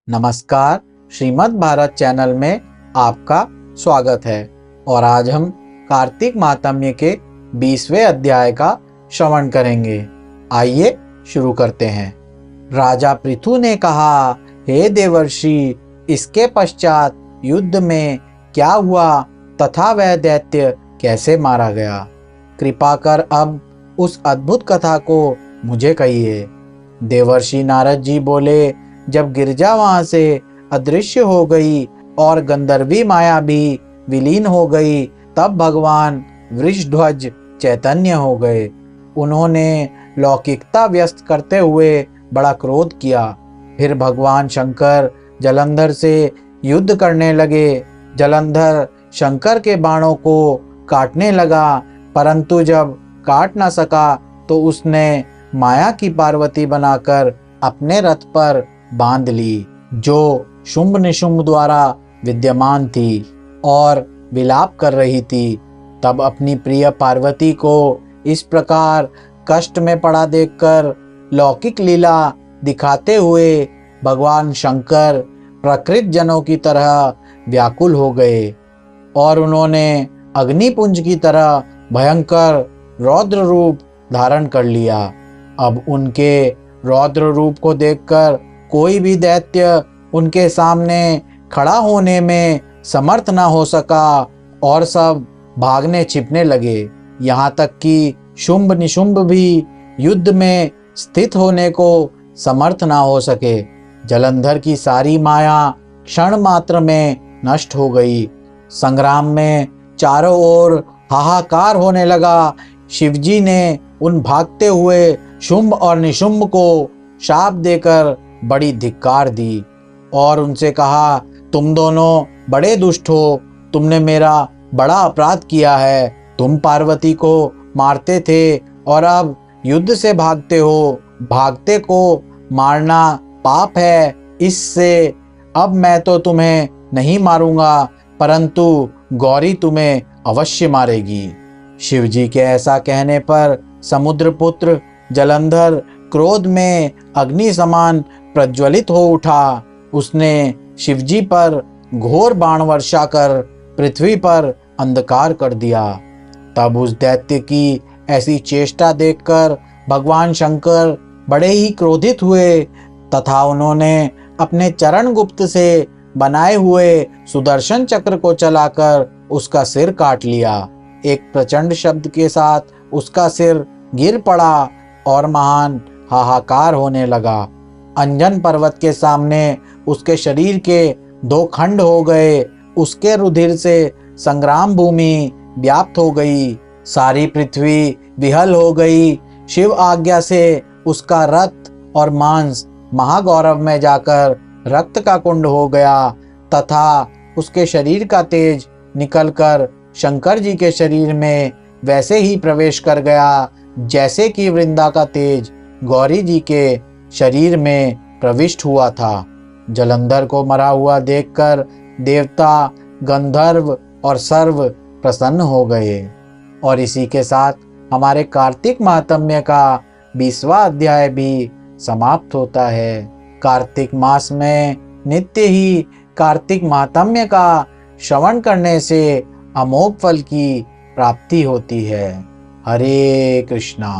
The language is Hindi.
नमस्कार, श्रीमद् भारत चैनल में आपका स्वागत है। और आज हम कार्तिक माहात्म्य के 20वें अध्याय का श्रवण करेंगे। आइए शुरू करते हैं। राजा पृथु ने कहा, हे देवर्षि, इसके पश्चात युद्ध में क्या हुआ तथा वह दैत्य कैसे मारा गया? कृपा कर अब उस अद्भुत कथा को मुझे कहिए। देवर्षि नारद जी बोले, जब गिरजा वहां से अदृश्य हो गई और गंधर्वी माया भी विलीन हो गई, तब भगवान वृषध्वज चैतन्य हो गए। उन्होंने लौकिकता व्यस्त करते हुए बड़ा क्रोध किया। फिर भगवान शंकर जलंधर से युद्ध करने लगे। जलंधर शंकर के बाणों को काटने लगा, परंतु जब काट न सका तो उसने माया की पार्वती बनाकर अपने रथ पर बांध ली, जो शुंभ निशुंभ द्वारा विद्यमान थी और विलाप कर रही थी। तब अपनी प्रिय पार्वती को इस प्रकार कष्ट में पड़ा देखकर लौकिक लीला दिखाते हुए भगवान शंकर प्रकृत जनों की तरह व्याकुल हो गए और उन्होंने अग्निपुंज की तरह भयंकर रौद्र रूप धारण कर लिया। अब उनके रौद्र रूप को देखकर कोई भी दैत्य उनके सामने खड़ा होने में समर्थ न हो सका और सब भागने छिपने लगे। यहाँ तक कि शुंभ निशुंभ भी युद्ध में स्थित होने को समर्थ न हो सके। जलंधर की सारी माया क्षण मात्र में नष्ट हो गई। संग्राम में चारों ओर हाहाकार होने लगा। शिवजी ने उन भागते हुए शुंभ और निशुंभ को शाप देकर बड़ी धिक्कार दी और उनसे कहा, तुम दोनों बड़े दुष्ट हो। तुमने मेरा बड़ा अपराध किया है। तुम पार्वती को मारते थे और अब युद्ध से भागते हो। भागते को मारना पाप है। इससे अब मैं तो तुम्हें नहीं मारूंगा, परंतु गौरी तुम्हें अवश्य मारेगी। शिवजी के ऐसा कहने पर समुद्रपुत्र जलंधर क्रोध में अग्नि समान प्रज्वलित हो उठा। उसने शिवजी पर घोर बाण वर्षा कर पृथ्वी पर अंधकार कर दिया। तब उस दैत्य की ऐसी चेष्टा देखकर भगवान शंकर बड़े ही क्रोधित हुए तथा उन्होंने अपने चरण गुप्त से बनाए हुए सुदर्शन चक्र को चलाकर उसका सिर काट लिया। एक प्रचंड शब्द के साथ उसका सिर गिर पड़ा और महान हाहाकार होने लगा। अंजन पर्वत के सामने उसके शरीर के 2 खंड हो गए। उसके रुधिर से संग्राम भूमि व्याप्त हो गई। सारी पृथ्वी विहल हो गई। शिव आज्ञा से उसका रक्त और मांस महागौरव में जाकर रक्त का कुंड हो गया तथा उसके शरीर का तेज निकलकर शंकर जी के शरीर में वैसे ही प्रवेश कर गया जैसे कि वृंदा का तेज गौरी जी के शरीर में प्रविष्ट हुआ था। जलंधर को मरा हुआ देखकर देवता, गंधर्व और सर्व प्रसन्न हो गए। और इसी के साथ हमारे कार्तिक माहात्म्य का 20वां अध्याय भी समाप्त होता है। कार्तिक मास में नित्य ही कार्तिक माहात्म्य का श्रवण करने से अमोघ फल की प्राप्ति होती है। हरे कृष्णा।